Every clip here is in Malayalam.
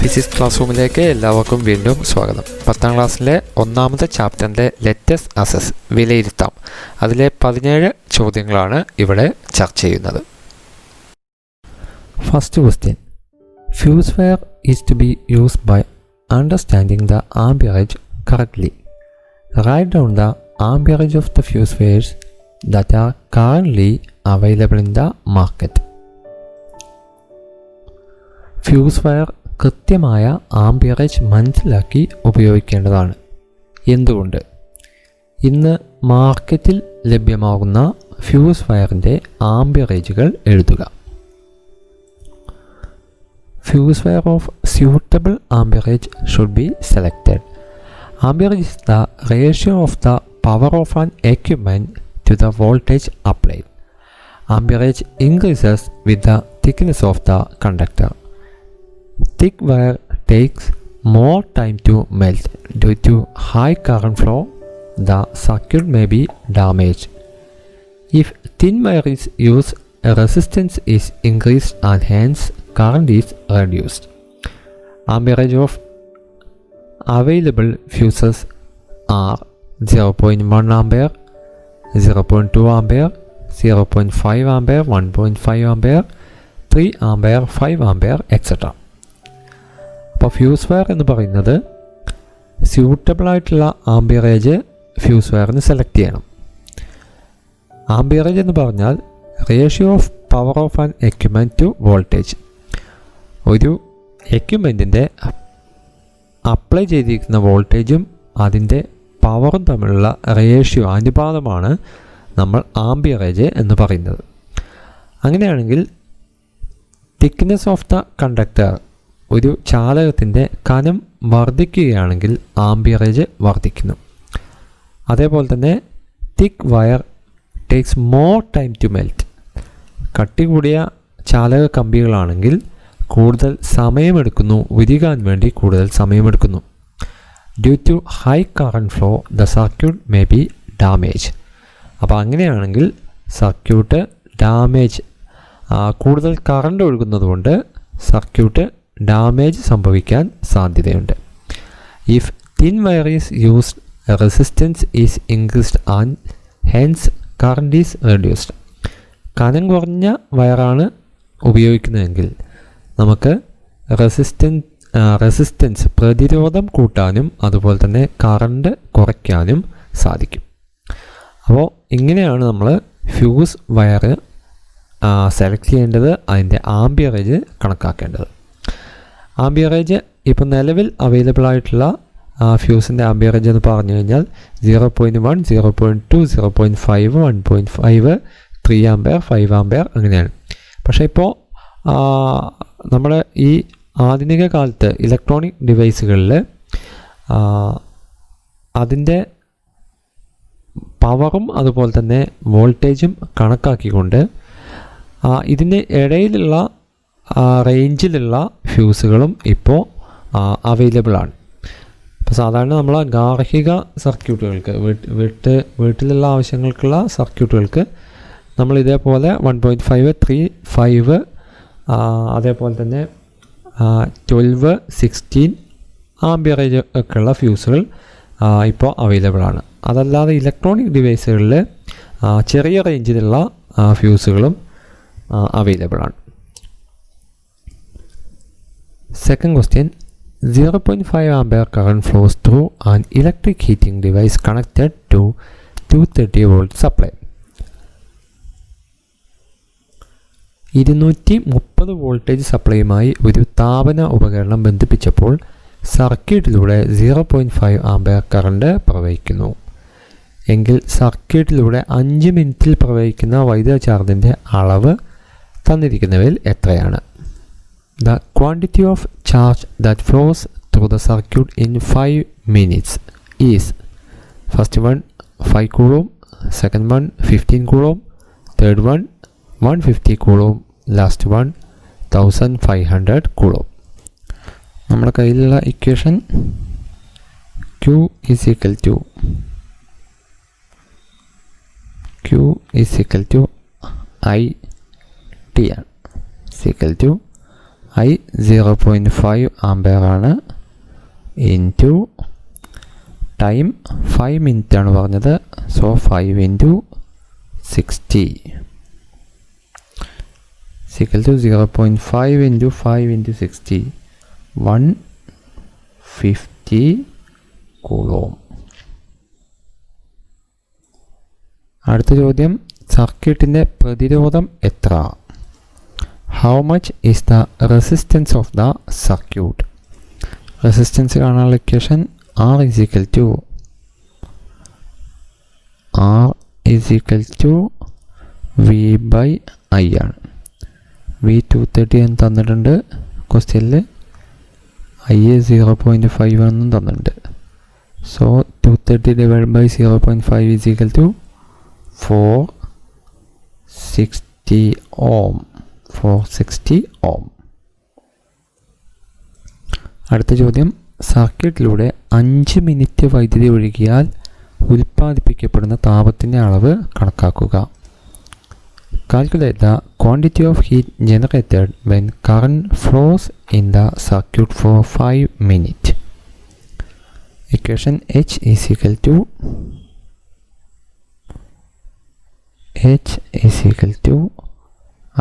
ഫിസിക്സ് ക്ലാസ് റൂമിലേക്ക് എല്ലാവർക്കും വീണ്ടും സ്വാഗതം. 10ാം ക്ലാസ്സിലെ ഒന്നാമത്തെ ചാപ്റ്ററിൻ്റെ ലെറ്റസ് അസസ് വിലയിരുത്താം. അതിലെ 17 ചോദ്യങ്ങളാണ് ഇവിടെ ചർച്ച ചെയ്യുന്നത്. First question, fuse wire is to be used by understanding the amperage correctly. Right down the amperage of the fuse wires that are currently available in the market. Fuse wire കൃത്യമായ ആംബിയറേജ് മനസ്സിലാക്കി ഉപയോഗിക്കേണ്ടതാണ്. എന്തുകൊണ്ട്? ഇന്ന് മാർക്കറ്റിൽ ലഭ്യമാകുന്ന ഫ്യൂസ് വയറിൻ്റെ ആംബിയറേജുകൾ എഴുതുക. Fuse wire of suitable amperage should be selected. Amperage is the ratio of the power of an equipment to the voltage applied. Amperage increases with the thickness of the conductor. Thick wire takes more time to melt. Due to high current flow, the circuit may be damaged. If thin wire is used, resistance is increased and hence current is reduced. Amperage of available fuses are 0.1 ampere, 0.2 ampere, 0.5 ampere, 1.5 ampere, 3 ampere, 5 ampere, etc. അപ്പോൾ ഫ്യൂസ് വയർ എന്ന് പറയുന്നത് സ്യൂട്ടബിളായിട്ടുള്ള ആംബിയറേജ് ഫ്യൂസ് വയറിന് സെലക്ട് ചെയ്യണം. ആംബിയറേജ് എന്ന് പറഞ്ഞാൽ ratio of power of an equipment to voltage. ഒരു എക്യുപ്മെൻറ്റിൻ്റെ അപ്ലൈ ചെയ്തിരിക്കുന്ന വോൾട്ടേജും അതിൻ്റെ പവറും തമ്മിലുള്ള റേഷ്യോ അനുപാതമാണ് നമ്മൾ ആംബിയറേജ് എന്ന് പറയുന്നത്. അങ്ങനെയാണെങ്കിൽ തിക്നെസ് ഓഫ് ദ കണ്ടക്ടർ, ഒരു ചാലകത്തിൻ്റെ കനം വർദ്ധിക്കുകയാണെങ്കിൽ ആംബിയറേജ് വർദ്ധിക്കുന്നു. അതേപോലെ തന്നെ thick wire takes more time to melt. കട്ടി കൂടിയ ചാലക കമ്പികളാണെങ്കിൽ കൂടുതൽ സമയമെടുക്കുന്നു, ഉരുകാൻ വേണ്ടി കൂടുതൽ സമയമെടുക്കുന്നു. Due to high current flow the circuit may be damage. അപ്പോൾ അങ്ങനെയാണെങ്കിൽ സർക്യൂട്ട് ഡാമേജ്, കൂടുതൽ കറണ്ട് ഒഴുകുന്നത് കൊണ്ട് സർക്യൂട്ട് ഡാമേജ് സംഭവിക്കാൻ സാധ്യതയുണ്ട്. If thin wire is used, resistance is increased and hence current is reduced. കനം കുറഞ്ഞ വയറാണ് ഉപയോഗിക്കുന്നതെങ്കിൽ നമുക്ക് റെസിസ്റ്റൻസ് പ്രതിരോധം കൂട്ടാനും അതുപോലെ തന്നെ കറണ്ട് കുറയ്ക്കാനും സാധിക്കും. അപ്പോൾ ഇങ്ങനെയാണ് നമ്മൾ ഫ്യൂസ് വയർ സെലക്ട് ചെയ്യേണ്ടത്, അതിൻ്റെ ആംബിയറേജ് കണക്കാക്കേണ്ടത്. ആംബിയറേജ് ഇപ്പോൾ നിലവിൽ അവൈലബിൾ ആയിട്ടുള്ള ഫ്യൂസിൻ്റെ ആംബിയറേജ് എന്ന് പറഞ്ഞു കഴിഞ്ഞാൽ 0.1, 0.2, 0.5, 1.5, 3 ആംബിയർ, 5 ആംബിയർ അങ്ങനെയാണ്. പക്ഷേ ഇപ്പോൾ നമ്മുടെ ഈ ആധുനിക കാലത്ത് ഇലക്ട്രോണിക് ഡിവൈസുകളിൽ അതിൻ്റെ പവറും അതുപോലെ തന്നെ വോൾട്ടേജും കണക്കാക്കിക്കൊണ്ട് ഇതിന് ഇടയിലുള്ള റേഞ്ചിലുള്ള ഫ്യൂസുകളും ഇപ്പോൾ അവൈലബിൾ ആണ്. അപ്പോൾ സാധാരണ നമ്മൾ ഗാർഹിക സർക്യൂട്ടുകൾക്ക് വീട്ടിലുള്ള ആവശ്യങ്ങൾക്കുള്ള സർക്യൂട്ടുകൾക്ക് നമ്മൾ ഇതേപോലെ 1.5, 3, 5 അതേപോലെ തന്നെ 12, 16 ആംബിയറേജ് ഒക്കെയുള്ള ഫ്യൂസുകൾ ഇപ്പോൾ അവൈലബിൾ ആണ്. അതല്ലാതെ ഇലക്ട്രോണിക് ഡിവൈസുകളിൽ ചെറിയ റേഞ്ചിലുള്ള ഫ്യൂസുകളും അവൈലബിൾ ആണ്. Second question, 0.5 ampere current flows through an electric heating device connected to 230 volt supply. 230 voltage സപ്ലൈയുമായി ഒരു താപന ഉപകരണം ബന്ധിപ്പിച്ചപ്പോൾ സർക്യൂട്ടിലൂടെ 0.5 ആംപെയർ കറണ്ട് പ്രവഹിക്കുന്നു എങ്കിൽ സർക്യൂട്ടിലൂടെ 5 മിനിറ്റിൽ പ്രവഹിക്കുന്ന വൈദ്യുത ചാർജിൻ്റെ അളവ് തന്നിരിക്കുന്നവയിൽ എത്രയാണ്? The quantity of charge that flows through the circuit in 5 minutes is First one 5 coulomb, second one 15 coulomb, third one 150 coulomb, last one 1500 coulomb. നമ്മുടെ കയ്യിലുള്ള equation Q is equal to I T ആണ്. is equal to I 0.5 ampere ആണ് ഇൻറ്റു ടൈം 5 മിനിറ്റ് ആണ് പറഞ്ഞത്. So 5 into 60 is equal to 0.5 into 5 into 60 150 coulomb. അടുത്ത ചോദ്യം, സർക്യൂട്ടിൻ്റെ പ്രതിരോധം എത്ര? How much is the resistance of the circuit? Resistance കാണാനുള്ള equation R is equal to V by I ആണ്. V 230 എന്ന് തന്നിട്ടുണ്ട് ക്വസ്റ്റ്യനിൽ, I 0.5 എന്നും തന്നിട്ടുണ്ട്. So 230 divided by 0.5 is equal to 460 ohm. അടുത്ത ചോദ്യം, സർക്യൂട്ടിലൂടെ 5 മിനിറ്റ് വൈദ്യുതി ഒഴുകിയാൽ ഉൽപ്പാദിപ്പിക്കപ്പെടുന്ന താപത്തിൻ്റെ അളവ് കണക്കാക്കുക. Calculate the quantity of heat generated when current flows in the circuit for 5 minutes. Equation H is equal to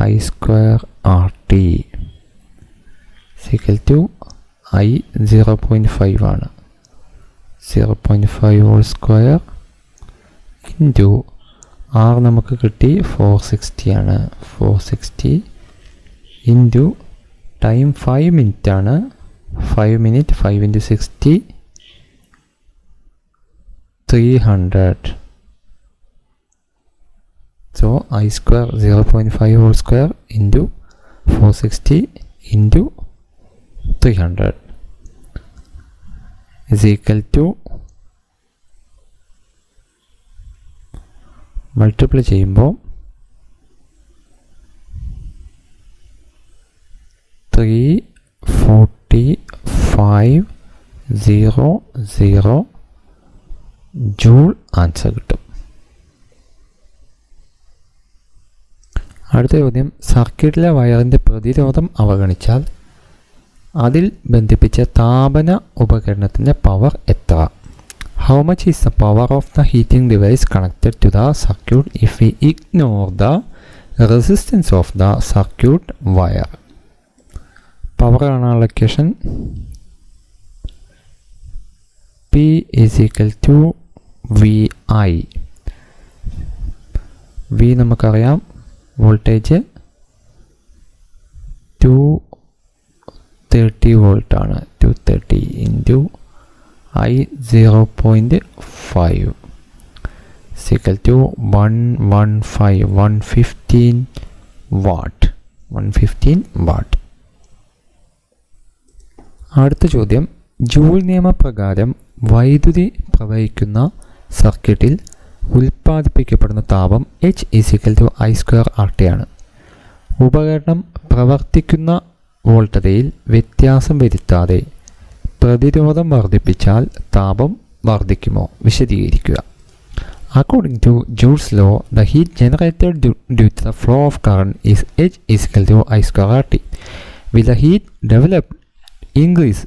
I square RT is equal to I 0.5 ആണ്. 0.5 whole square into R നമുക്ക് കിട്ടി 460 ആണ്. 460 ഇൻറ്റു ടൈം 5 മിനിറ്റ് ആണ്. 5 minute 5 into 60 300. So I square 0.5 whole square into 460 into 300 is equal to, multiply ചെയ്യുമ്പോൾ 34500 ജൂൾ ആൻസർ കിട്ടും. അടുത്ത ചോദ്യം, സർക്യൂട്ടിലെ വയറിൻ്റെ പ്രതിരോധം അവഗണിച്ചാൽ അതിൽ ബന്ധിപ്പിച്ച താപന ഉപകരണത്തിൻ്റെ പവർ എത്ര? How much is the power of the heating device connected to the circuit if we ignore the resistance of the circuit wire? Power കാണാനുള്ള equation P is equal to VI. V നമുക്കറിയാം, വോൾട്ടേജ് 230 വോൾട്ട് ആണ്. 230 into I 0.5 is equal to 115 watt. അടുത്ത ചോദ്യം, ജൂൾ നിയമപ്രകാരം വൈദ്യുതി പ്രവഹിക്കുന്ന സർക്യൂട്ടിൽ ഉൽപ്പാദിപ്പിക്കപ്പെടുന്ന താപം H is equal to I square RT ആണ്. ഉപകരണം പ്രവർത്തിക്കുന്ന വോൾട്ടതയിൽ വ്യത്യാസം വരുത്താതെ പ്രതിരോധം വർദ്ധിപ്പിച്ചാൽ താപം വർദ്ധിക്കുമോ? വിശദീകരിക്കുക. According to Joule's law, the heat generated due to the flow of current is H is equal to I square RT. Will the heat developed increase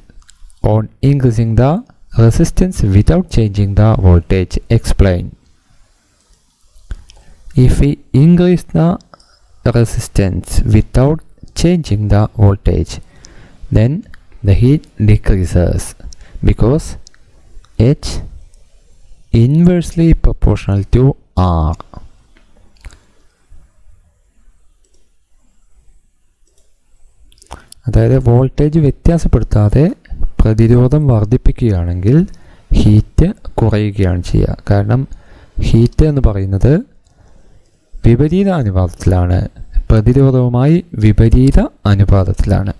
on increasing the resistance without changing the voltage? Explain. If we increase the resistance without changing the voltage, then the heat decreases because H inversely proportional to R. അതായത് വോൾട്ടേജ് വ്യത്യാസപ്പെടുത്താതെ പ്രതിരോധം വർദ്ധിപ്പിക്കുകയാണെങ്കിൽ ഹീറ്റ് കുറയുകയാണ് ചെയ്യുക. കാരണം ഹീറ്റ് എന്ന് പറയുന്നത് വിപരീത അനുപാതത്തിലാണ്, പ്രതിരോധവുമായി വിപരീത അനുപാതത്തിലാണ്.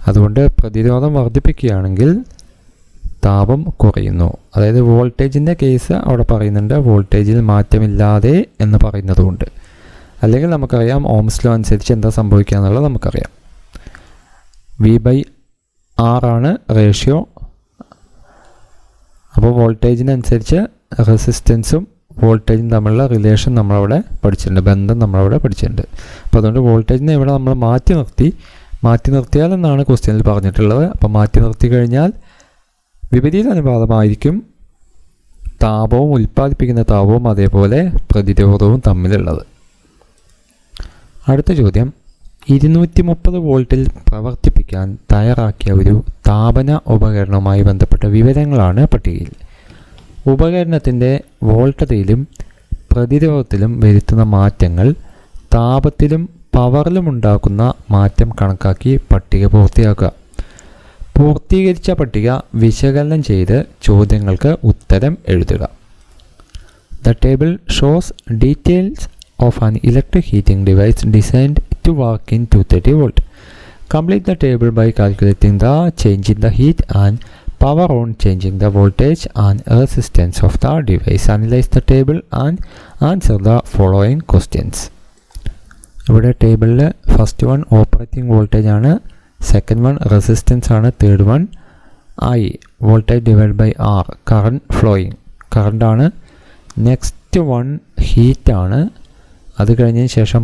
അതുകൊണ്ട് പ്രതിരോധം വർദ്ധിപ്പിക്കുകയാണെങ്കിൽ താപം കുറയുന്നു. അതായത് വോൾട്ടേജിൻ്റെ കേസ് അവിടെ പറയുന്നുണ്ട്, വോൾട്ടേജിൽ മാറ്റമില്ലാതെ എന്ന് പറയുന്നതുകൊണ്ട്. അല്ലെങ്കിൽ നമുക്കറിയാം ഓംസ് ലോ അനുസരിച്ച് എന്താ സംഭവിക്കുക എന്നുള്ളത് നമുക്കറിയാം. V/R ആണ് റേഷ്യോ. അപ്പോൾ വോൾട്ടേജിനനുസരിച്ച് റെസിസ്റ്റൻസും വോൾട്ടേജും തമ്മിലുള്ള റിലേഷൻ നമ്മളവിടെ പഠിച്ചിട്ടുണ്ട്, ബന്ധം നമ്മളവിടെ പഠിച്ചിട്ടുണ്ട്. അപ്പോൾ അതുകൊണ്ട് വോൾട്ടേജിനെ ഇവിടെ നമ്മൾ മാറ്റി നിർത്തിയാൽ എന്നാണ് ക്വസ്റ്റ്യനിൽ പറഞ്ഞിട്ടുള്ളത്. അപ്പോൾ മാറ്റി നിർത്തി കഴിഞ്ഞാൽ വിപരീത അനുപാതമായിരിക്കും താപവും ഉൽപ്പാദിപ്പിക്കുന്ന താപവും അതേപോലെ പ്രതിരോധവും തമ്മിലുള്ളത്. അടുത്ത ചോദ്യം, 230 വോൾട്ടിൽ പ്രവർത്തിപ്പിക്കാൻ തയ്യാറാക്കിയ ഒരു താപന ഉപകരണവുമായി ബന്ധപ്പെട്ട വിവരങ്ങളാണ് പട്ടികയിൽ. ഉപകരണത്തിൻ്റെ വോൾട്ടതയിലും പ്രതിരോധത്തിലും വരുത്തുന്ന മാറ്റങ്ങൾ താപത്തിലും പവറിലും ഉണ്ടാക്കുന്ന മാറ്റം കണക്കാക്കി പട്ടിക പൂർത്തിയാക്കുക. പൂർത്തീകരിച്ച പട്ടിക വിശകലനം ചെയ്ത് ചോദ്യങ്ങൾക്ക് ഉത്തരം എഴുതുക. The table shows details of an electric heating device designed to work in 230 volt. Complete the table by calculating the change in the heat and power on changing the voltage and resistance of the device. Analyze the table and answer the following questions. ഇവിടെ ടേബിളിൽ ഫസ്റ്റ് വൺ ഓപ്പറേറ്റിംഗ് വോൾട്ടേജ് ആണ്, സെക്കൻഡ് വൺ റെസിസ്റ്റൻസ് ആണ്, third one I voltage divide by R current flowing കറണ്ടാണ്, നെക്സ്റ്റ് വൺ ഹീറ്റ് ആണ്, അത് കഴിഞ്ഞതിന് ശേഷം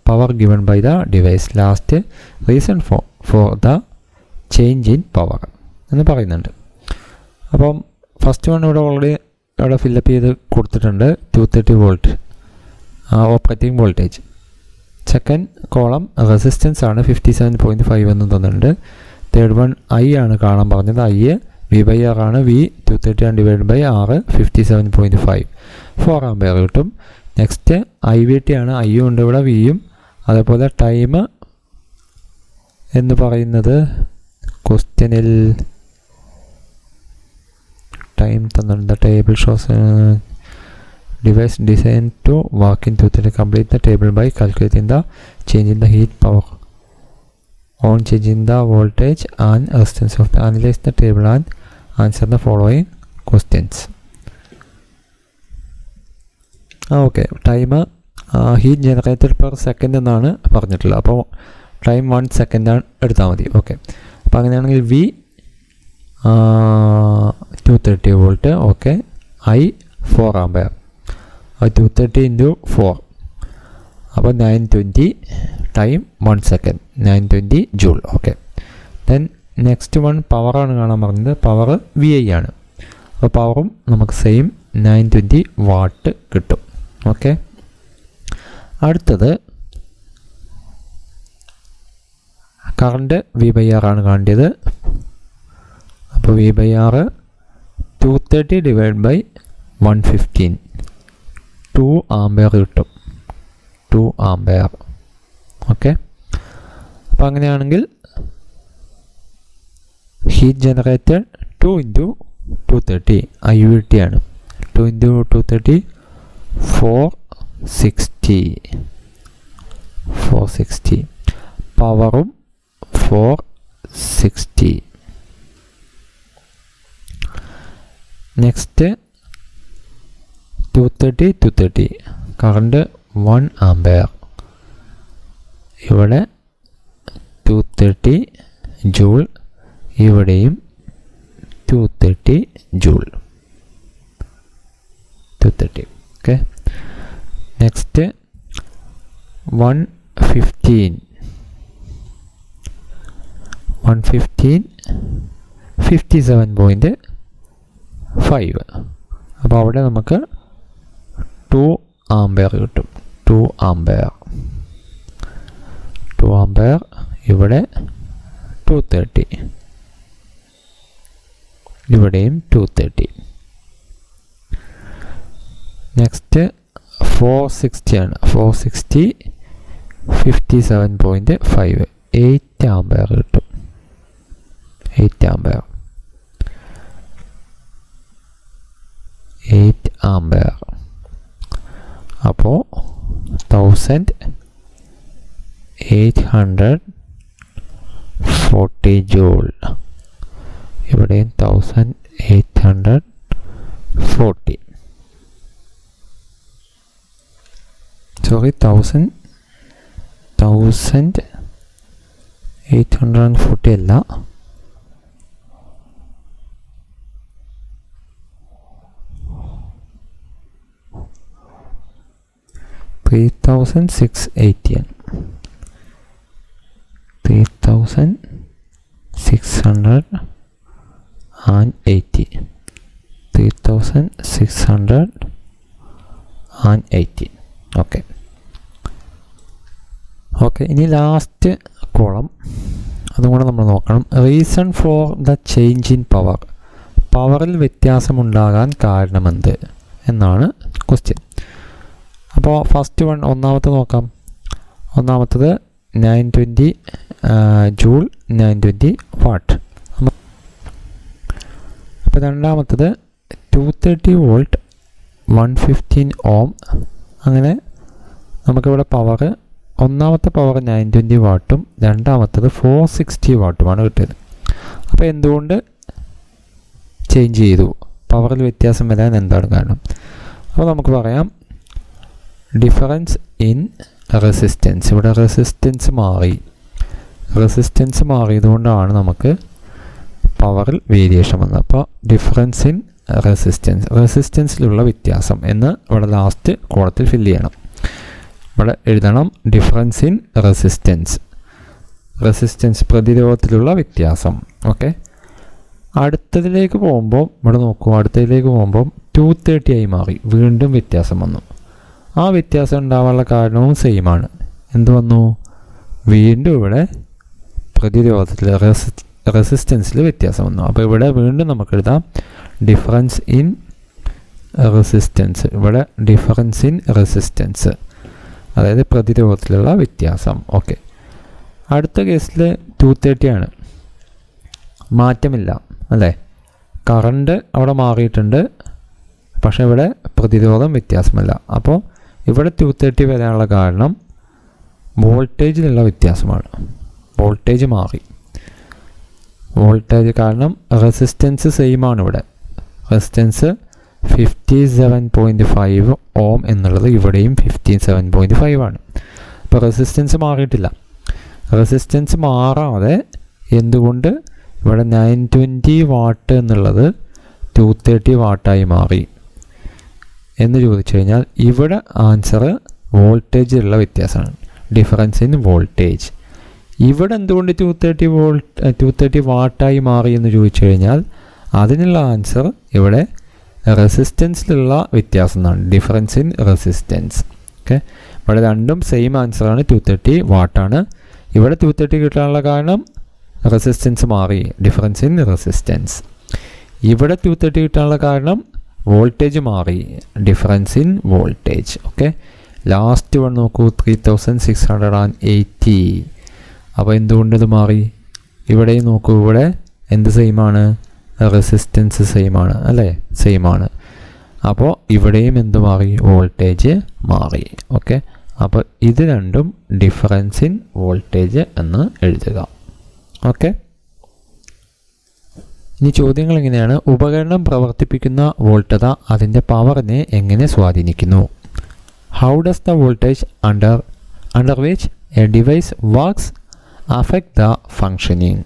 power given by the device, last reason for the change in power എന്ന് പറയുന്നുണ്ട്. അപ്പം ഫസ്റ്റ് വൺ ഇവിടെ ഫില്ലപ്പ് ചെയ്ത് കൊടുത്തിട്ടുണ്ട്, 230 volt operating voltage. Second column resistance ആണ് 57.5 എന്ന് തന്നിട്ടുണ്ട്. തേർഡ് വൺ I ആണ് കാണാൻ പറഞ്ഞത്, I V/R ആണ്, V 230 divide by R 57.5 4 ampere കിട്ടും. നെക്സ്റ്റ് IVT ആണ്, I ഉണ്ട് ഇവിടെ, വിയും. അതേപോലെ ടൈം എന്ന് പറയുന്നത് ക്വസ്റ്റ്യനിൽ ടൈം തന്നിട്ടുണ്ട്. Table shows device designed to work in 230. Complete the table by calculating the change in the heat, power on changing the voltage and resistance of the. Analyze the table and answer the following questions. Okay, time heat generated per second എന്നാണ് പറഞ്ഞിട്ടുള്ളത്. അപ്പോൾ ടൈം 1 സെക്കൻഡാണ് എടുത്താൽ മതി. ഓക്കെ, അപ്പോൾ അങ്ങനെയാണെങ്കിൽ V 230 volt, okay, I 4 ampere, 230 into 4 അപ്പോൾ 920, time 1 second, 920 joule. Okay, then next one പവറാണ് കാണാൻ പറഞ്ഞത്, പവർ VI ആണ്. അപ്പോൾ പവറും നമുക്ക് സെയിം 920 വാട്ട് കിട്ടും. ഓക്കെ, അടുത്തത് കറണ്ട് V/R ആണ് കാണേണ്ടത്. അപ്പോൾ V/R 230 ഡിവൈഡ് ബൈ 115 2 ആംപിയർ കിട്ടും, 2 ആംപിയർ. ഓക്കെ, അപ്പോൾ അങ്ങനെയാണെങ്കിൽ ഹീറ്റ് ജനറേറ്റഡ് 2 into 230 IVT ആണ്. 2 into 230 460 പവറും 460. നെക്സ്റ്റ് 230 കറണ്ട് 1 ആംപിയർ, ഇവിടെ 230 ജൂൾ, ഇവിടെയും 230 ജൂൾ, 230. Okay, next 115 57.5. അപ്പോൾ അവിടെ നമുക്ക് 2 ആംപിയർ കിട്ടും, 2 ആംപിയർ, ഇവിടെ 230, ഇവിടെയും 230. നെക്സ്റ്റ് 460 ആണ്, 460 57.5 8 ആംപിയർ കിട്ടും, 8 ആംപിയർ, 8 ആംപിയർ. അപ്പോൾ 1840 ജൂൾ, ഇവിടെയും 1840 840. Sorry, 1840 അല്ല, 3680 ആണ്. 3680. 3680. ഓക്കെ. ഇനി ലാസ്റ്റ് കോളം അതും കൂടെ നമ്മൾ നോക്കണം. Reason for the change in power. പവറിൽ വ്യത്യാസമുണ്ടാകാൻ കാരണമെന്ത് എന്നാണ് ക്വസ്റ്റ്യൻ. അപ്പോൾ ഫസ്റ്റ് ഒന്നാമത്തെ നോക്കാം. ഒന്നാമത്തത് 920 ജൂൾ, 920 വാട്ട്. അപ്പോൾ രണ്ടാമത്തത് 230 വോൾട്ട്, 115 ഓം. അങ്ങനെ നമുക്കിവിടെ പവർ, ഒന്നാമത്തെ പവർ 920 വാട്ടും രണ്ടാമത്തത് 460 വാട്ടുമാണ് കിട്ടിയത്. അപ്പോൾ എന്തുകൊണ്ട് ചേഞ്ച് ചെയ്തു, പവറിൽ വ്യത്യാസം വരാൻ എന്താണ് കാരണം? അപ്പോൾ നമുക്ക് പറയാം ഡിഫറൻസ് ഇൻ റെസിസ്റ്റൻസ്. ഇവിടെ റെസിസ്റ്റൻസ് മാറിയതുകൊണ്ടാണ് നമുക്ക് പവറിൽ വേരിയേഷൻ വന്നത്. അപ്പോൾ ഡിഫറൻസ് ഇൻ റെസിസ്റ്റൻസിലുള്ള വ്യത്യാസം എന്ന് ഇവിടെ ലാസ്റ്റ് കോളത്തിൽ ഫില്ല് ചെയ്യണം. ഇവിടെ എഴുതണം ഡിഫറൻസ് ഇൻ റെസിസ്റ്റൻസ് പ്രതിരോധത്തിലുള്ള വ്യത്യാസം. ഓക്കെ. അടുത്തതിലേക്ക് പോകുമ്പോൾ ഇവിടെ നോക്കൂ, അടുത്തതിലേക്ക് പോകുമ്പോൾ 230 ആയി മാറി, വീണ്ടും വ്യത്യാസം വന്നു. ആ വ്യത്യാസം ഉണ്ടാവാനുള്ള കാരണവും സെയിമാണ്. എന്ത് വന്നു? വീണ്ടും ഇവിടെ പ്രതിരോധത്തിൽ റെസിസ്റ്റൻസിൽ വ്യത്യാസം വന്നു. അപ്പോൾ ഇവിടെ വീണ്ടും നമുക്ക് എഴുതാം ഡിഫറൻസ് ഇൻ റെസിസ്റ്റൻസ്. ഇവിടെ ഡിഫറൻസ് ഇൻ റെസിസ്റ്റൻസ്, അതായത് പ്രതിരോധത്തിലുള്ള വ്യത്യാസം. ഓക്കെ. അടുത്ത കേസിൽ 230 ആണ്, മാറ്റമില്ല അല്ലേ? കറണ്ട് അവിടെ മാറിയിട്ടുണ്ട്, പക്ഷേ ഇവിടെ പ്രതിരോധം വ്യത്യാസമല്ല. അപ്പോൾ ഇവിടെ 230 വരാനുള്ള കാരണം വോൾട്ടേജിലുള്ള വ്യത്യാസമാണ്. വോൾട്ടേജ് മാറി. വോൾട്ടേജ് കാരണം റെസിസ്റ്റൻസ് സെയിം ആണ്. ഇവിടെ റെസിസ്റ്റൻസ് 57.5 ഓം എന്നുള്ളത് ഇവിടെയും 57.5 ആണ്. അപ്പോൾ റെസിസ്റ്റൻസ് മാറിയിട്ടില്ല. റെസിസ്റ്റൻസ് മാറാതെ എന്തുകൊണ്ട് ഇവിടെ 920 വാട്ട് എന്നുള്ളത് 230 വാട്ടായി മാറി എന്ന് ചോദിച്ചു കഴിഞ്ഞാൽ ഇവിടെ ആൻസർ വോൾട്ടേജിലുള്ള വ്യത്യാസമാണ്, ഡിഫറൻസ് ഇൻ വോൾട്ടേജ്. ഇവിടെ എന്തുകൊണ്ട് 230 വാട്ടായി മാറി എന്ന് ചോദിച്ചു കഴിഞ്ഞാൽ അതിനുള്ള ആൻസർ ഇവിടെ റെസിസ്റ്റൻസിലുള്ള വ്യത്യാസം എന്നാണ്, ഡിഫറൻസ് ഇൻ റെസിസ്റ്റൻസ്. ഓക്കെ. ഇവിടെ രണ്ടും സെയിം ആൻസറാണ്, 230 വാട്ടാണ്. ഇവിടെ 230 കിട്ടാനുള്ള കാരണം റെസിസ്റ്റൻസ് മാറി, ഡിഫറൻസ് ഇൻ റെസിസ്റ്റൻസ്. ഇവിടെ 230 കിട്ടാനുള്ള കാരണം വോൾട്ടേജ് മാറി, difference in voltage. Okay. Last one നോക്കൂ, 3680. അപ്പോൾ എന്തുകൊണ്ട് ഇത് മാറി? ഇവിടെയും നോക്കൂ, ഇവിടെ എന്ത് സെയിമാണ്? റെസിസ്റ്റൻസ് സെയിമാണ് അല്ലേ? സെയിമാണ്. അപ്പോൾ ഇവിടെയും എന്ത് മാറി? വോൾട്ടേജ് മാറി. ഓക്കെ. അപ്പോൾ ഇത് രണ്ടും ഡിഫറൻസ് ഇൻ വോൾട്ടേജ് എന്ന് എഴുതുക. ഓക്കെ. ഇനി ചോദ്യങ്ങൾ എങ്ങനെയാണ്? ഉപകരണം പ്രവർത്തിപ്പിക്കുന്ന വോൾട്ടത അതിൻ്റെ പവറിനെ എങ്ങനെ സ്വാധീനിക്കുന്നു? How does the voltage under which A device works affect the functioning?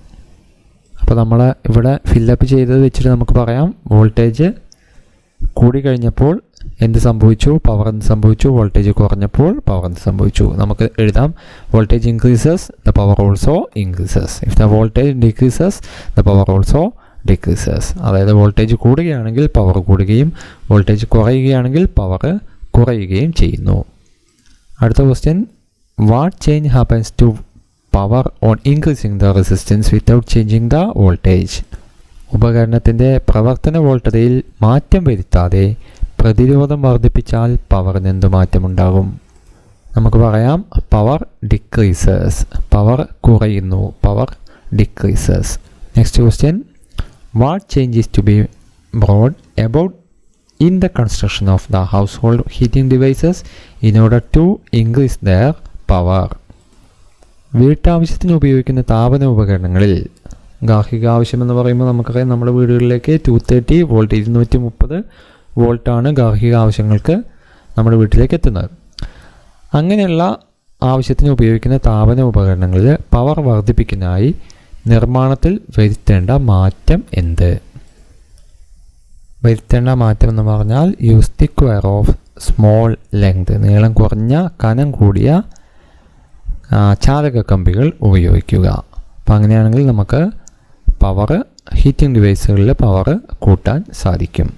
അപ്പോൾ നമ്മൾ ഇവിടെ ഫില്ലപ്പ് ചെയ്തത് വെച്ചിട്ട് നമുക്ക് പറയാം വോൾട്ടേജ് കൂടിക്കഴിഞ്ഞപ്പോൾ എന്ത് സംഭവിച്ചു? പവർ എന്ത് സംഭവിച്ചു? വോൾട്ടേജ് കുറഞ്ഞപ്പോൾ പവർ എന്ത് സംഭവിച്ചു? നമുക്ക് എഴുതാം voltage increases the power also increases. If the voltage decreases the power also decreases. അതായത് വോൾട്ടേജ് കൂടുകയാണെങ്കിൽ പവർ കൂടുകയും വോൾട്ടേജ് കുറയുകയാണെങ്കിൽ പവർ കുറയുകയും ചെയ്യുന്നു. അടുത്ത question, what change happens to power on increasing the resistance without changing the voltage? ഉപകരണത്തിൻ്റെ പ്രവർത്തന വോൾട്ടതയിൽ മാറ്റം വരുത്താതെ പ്രതിരോധം വർദ്ധിപ്പിച്ചാൽ പവറിന് എന്ത് മാറ്റമുണ്ടാകും? നമുക്ക് പറയാം പവർ ഡിക്രീസസ്, പവർ കുറയുന്നു, power decreases. Next question, what change to be brought about in the construction of the household heating devices in order to increase their power? വീട്ടാവശ്യത്തിന് ഉപയോഗിക്കുന്ന താപന ഉപകരണങ്ങളിൽ ഗാർഹിക ആവശ്യമെന്ന് പറയുമ്പോൾ നമുക്കറിയാം നമ്മുടെ വീടുകളിലേക്ക് 230 വോൾട്ട് 230 വോൾട്ടാണ് ഗാർഹിക ആവശ്യങ്ങൾക്ക് നമ്മുടെ വീട്ടിലേക്ക് എത്തുന്നത്. അങ്ങനെയുള്ള ആവശ്യത്തിന് ഉപയോഗിക്കുന്ന താപന ഉപകരണങ്ങളിൽ പവർ വർദ്ധിപ്പിക്കുന്നതിനായി നിർമ്മാണത്തിൽ വരുത്തേണ്ട മാറ്റം എന്ത്? വരുത്തേണ്ട മാറ്റം എന്ന് പറഞ്ഞാൽ use the square of small length, നീളം കുറഞ്ഞ കനം കൂടിയ ചാലക കമ്പികൾ ഉപയോഗിക്കുക. അപ്പം അങ്ങനെയാണെങ്കിൽ നമുക്ക് പവർ ഹീറ്റിംഗ് ഡിവൈസുകളിൽ പവർ കൂട്ടാൻ സാധിക്കും.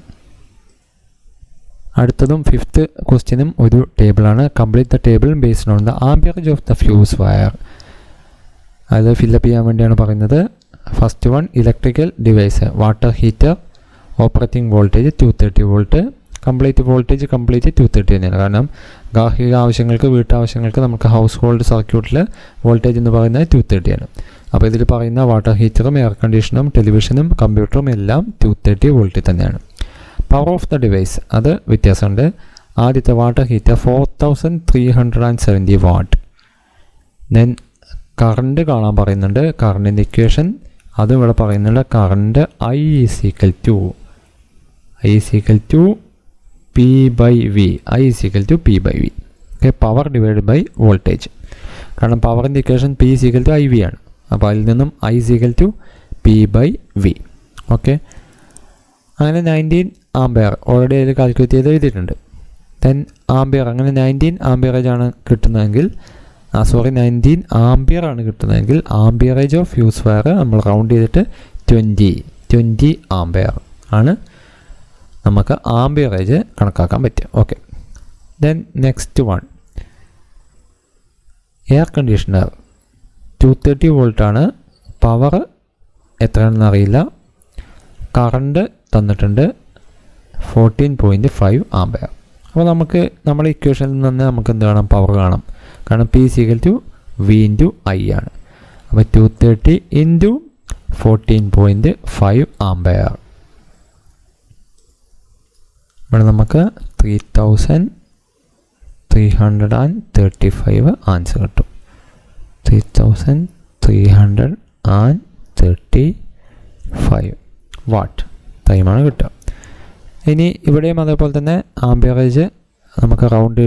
അടുത്തതും 5th ക്വസ്റ്റ്യനും ഒരു ടേബിളാണ്. Complete the table based on the amperage of the fuse wire. അത് ഫില്ലപ്പ് ചെയ്യാൻ വേണ്ടിയാണ് പറയുന്നത്. First one electrical device, water heater, operating voltage 230 volt, complete voltage 230 തന്നെയാണ്. കാരണം ഗാർഹിക ആവശ്യങ്ങൾക്ക് വീട്ടാവശ്യങ്ങൾക്ക് നമുക്ക് ഹൗസ് ഹോൾഡ് സർക്യൂട്ടിൽ വോൾട്ടേജ് എന്ന് പറയുന്നത് 230 ആണ്. അപ്പോൾ ഇതിൽ പറയുന്ന വാട്ടർ ഹീറ്ററും എയർ കണ്ടീഷനും ടെലിവിഷനും കമ്പ്യൂട്ടറും എല്ലാം 230 വോൾട്ടിൽ തന്നെയാണ്. പവർ ഓഫ് ദ ഡിവൈസ് അത് വ്യത്യാസമുണ്ട്. ആദ്യത്തെ water heater 4370 watt. Then current കാണാൻ പറയുന്നുണ്ട്. കറണ്ടിൻ്റെ ഇക്വേഷൻ അതും ഇവിടെ പറയുന്നുണ്ട്. Current I P/V. Okay, power divide by voltage. കാരണം പവറിൻ്റെ ഇക്വേഷൻ P IV ആണ്. അപ്പോൾ അതിൽ നിന്നും I P/V. ഓക്കെ, അങ്ങനെ 19 ആംപിയർ ഓൾറെഡി അതിൽ കാൽക്കുലേറ്റ് ചെയ്ത് എഴുതിയിട്ടുണ്ട്. ദെൻ ആംപിയർ, അങ്ങനെ 19 ആംപിയറേജ് ആണ് കിട്ടുന്നതെങ്കിൽ 19 ആംപിയർ ആണ് കിട്ടുന്നതെങ്കിൽ ആംപിയറേജ് ഓഫ് ഫ്യൂസ് വയർ നമ്മൾ റൗണ്ട് ചെയ്തിട്ട് 20 ആംപിയർ ആണ് നമുക്ക് ആംപിയറേജ് കണക്കാക്കാൻ പറ്റും. Okay, then next one air conditioner 230 വോൾട്ടാണ്. പവർ എത്രയാണെന്ന് അറിയില്ല. കറണ്ട് തന്നിട്ടുണ്ട് 14.5 ആംപിയർ. അപ്പോൾ നമുക്ക് നമ്മുടെ ഇക്വേഷനിൽ നിന്ന് നമുക്ക് എന്ത് കാണാം? പവർ കാണാം. കാരണം P V × I ആണ്. അപ്പോൾ 230 × 14.5 ആംപിയർ. ഇവിടെ നമുക്ക് 3335 ആൻസർ കിട്ടും. 3335 വാട്ട് ടൈമാണ് കിട്ടുക. ഇനി ഇവിടെയും അതേപോലെ തന്നെ ആംപിയറേജ് നമുക്ക് റൗണ്ട്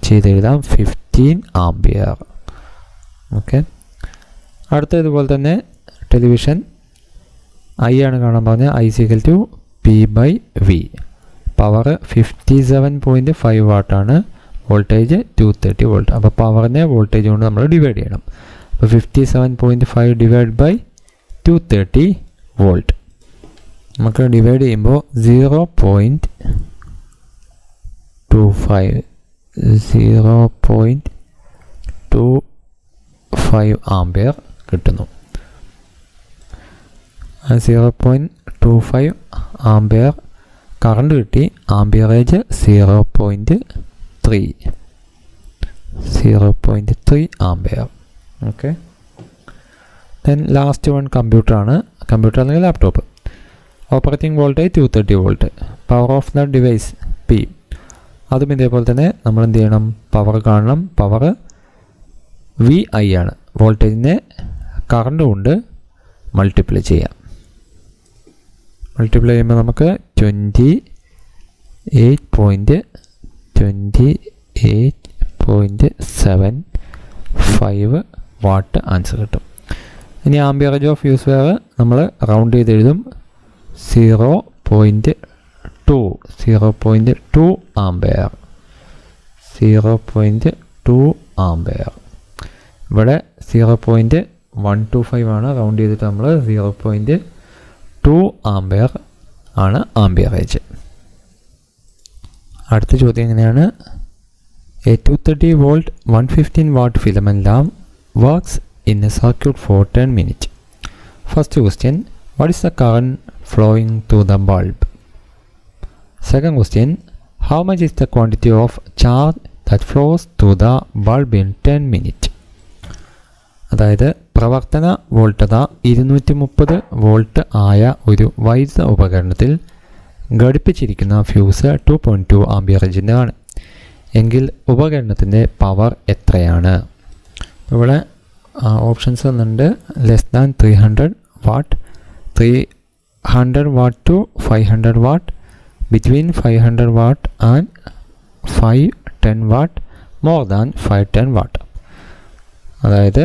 ചെയ്തെഴുതാം 15 ആംപിയർ. ഓക്കെ, അടുത്ത ഇതുപോലെ തന്നെ ടെലിവിഷൻ I ആണ് കാണാൻ പറഞ്ഞത്. I P/V. പവർ 57.5 വാട്ടാണ്. Voltage 230 volt. അപ്പോൾ പവറിനെ വോൾട്ടേജ് കൊണ്ട് നമ്മൾ ഡിവൈഡ് ചെയ്യണം. അപ്പോൾ 57.5 ഡിവൈഡ് ബൈ 230 വോൾട്ട്. നമുക്ക് ഡിവൈഡ് ചെയ്യുമ്പോൾ 0.25 ആംപിയർ കിട്ടുന്നു. 0.25 ആംപിയർ കറണ്ട് കിട്ടി. Amperage 0.3 ampere. Okay, then last one കമ്പ്യൂട്ടറാണ്. കമ്പ്യൂട്ടർ അല്ലെങ്കിൽ laptop. Operating voltage 230 volt. Power of the device P. അതും ഇതേപോലെ തന്നെ നമ്മൾ എന്ത് ചെയ്യണം? പവർ കാണണം. പവർ VI ആണ്. വോൾട്ടേജിനെ കറണ്ട് കൊണ്ട് മൾട്ടിപ്ലൈ ചെയ്യാം. മൾട്ടിപ്ലൈ ചെയ്യുമ്പോൾ നമുക്ക് 28.75 വാട്ട് ആൻസർ കിട്ടും. ഇനി ആംപിയറേജ് ഓഫ് ഫ്യൂസ് വയർ നമ്മൾ റൗണ്ട് ചെയ്ത് എഴുതും. 0.2 ആംപിയർ. 0.2 ആംപിയർ. ഇവിടെ 0.125 ആണ്. റൗണ്ട് ചെയ്തിട്ട് നമ്മൾ 0.2 ആംപിയർ ആണ് ആംപിയറേജ്. അടുത്ത ചോദ്യം എങ്ങനെയാണ്? A 230 volt 115 watt filament lamp works in a circuit for 10 minutes. First question, what is the current flowing through the bulb? Second question, how much is the quantity of charge that flows through the bulb in 10 minutes? അതായത് പ്രവർത്തന വോൾട്ടത 230 വോൾട്ട് ആയ ഒരു വൈദ്യുത ഉപകരണത്തിൽ ഘടിപ്പിച്ചിരിക്കുന്ന ഫ്യൂസ് 2.2 ആംപിയറേജിൻ്റെ ആണ് എങ്കിൽ ഉപകരണത്തിൻ്റെ പവർ എത്രയാണ്? ഇവിടെ ഓപ്ഷൻസ് വന്നിട്ടുണ്ട്. Less than 300 watt, 300 watt to 500 watt, between 500 watt and 510 watt, more than 510 watt. അതായത്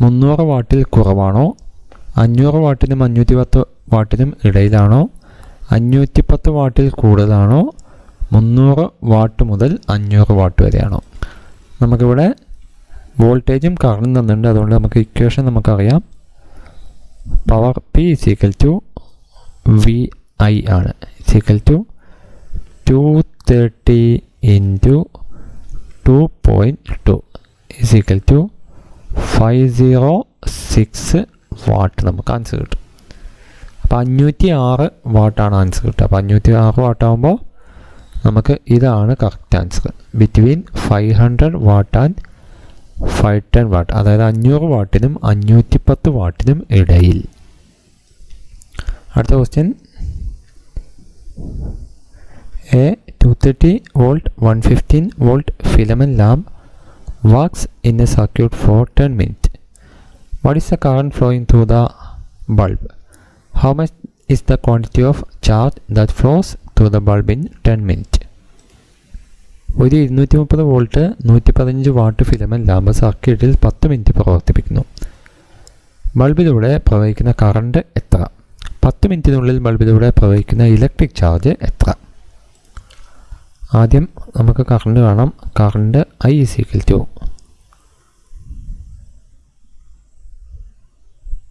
300 വാട്ടിൽ കുറവാണോ, 500 വാട്ടിനും 510 വാട്ടിനും ഇടയിലാണോ, 510 വാട്ടിൽ കൂടുതലാണോ, 300 വാട്ട് മുതൽ 500 വാട്ട് വരെയാണോ. നമുക്കിവിടെ വോൾട്ടേജും കറണ്ടും തന്നിട്ടുണ്ട്. അതുകൊണ്ട് നമുക്ക് ഇക്വേഷൻ നമുക്കറിയാം. പവർ P = VI ആണ്. =230 × 2.2 506 വാട്ട് നമുക്ക് ആൻസർ കിട്ടും. അപ്പോൾ 506 വാട്ടാണ് ആൻസർ കിട്ടുക. അപ്പോൾ 506 വാട്ടാകുമ്പോൾ നമുക്ക് ഇതാണ് correct answer. Between 500 what and 510 what, അതായത് 500 വാട്ടിനും 510 വാട്ടിനും ഇടയിൽ. അടുത്ത question. A 230 volt 115 volt filament lamp works in a circuit for 10 minutes. What is the current flowing through the bulb? How much is the quantity of charge that flows through the bulb in 10 minutes? ഒരു 230 വോൾട്ട് 115 വാട്ട് ഫിലമെന്റ് ലാമ്പ് സർക്യൂട്ടിൽ 10 മിനിറ്റ് പ്രവർത്തിപ്പിക്കുന്നു. ബൾബിലൂടെ പ്രവഹിക്കുന്ന കറണ്ട് എത്ര? 10 മിനിറ്റിനുള്ളിൽ ബൾബിലൂടെ പ്രവഹിക്കുന്ന ഇലക്ട്രിക് ചാർജ് എത്ര? ആദ്യം നമുക്ക് കറണ്ട് കാണാം. Current I =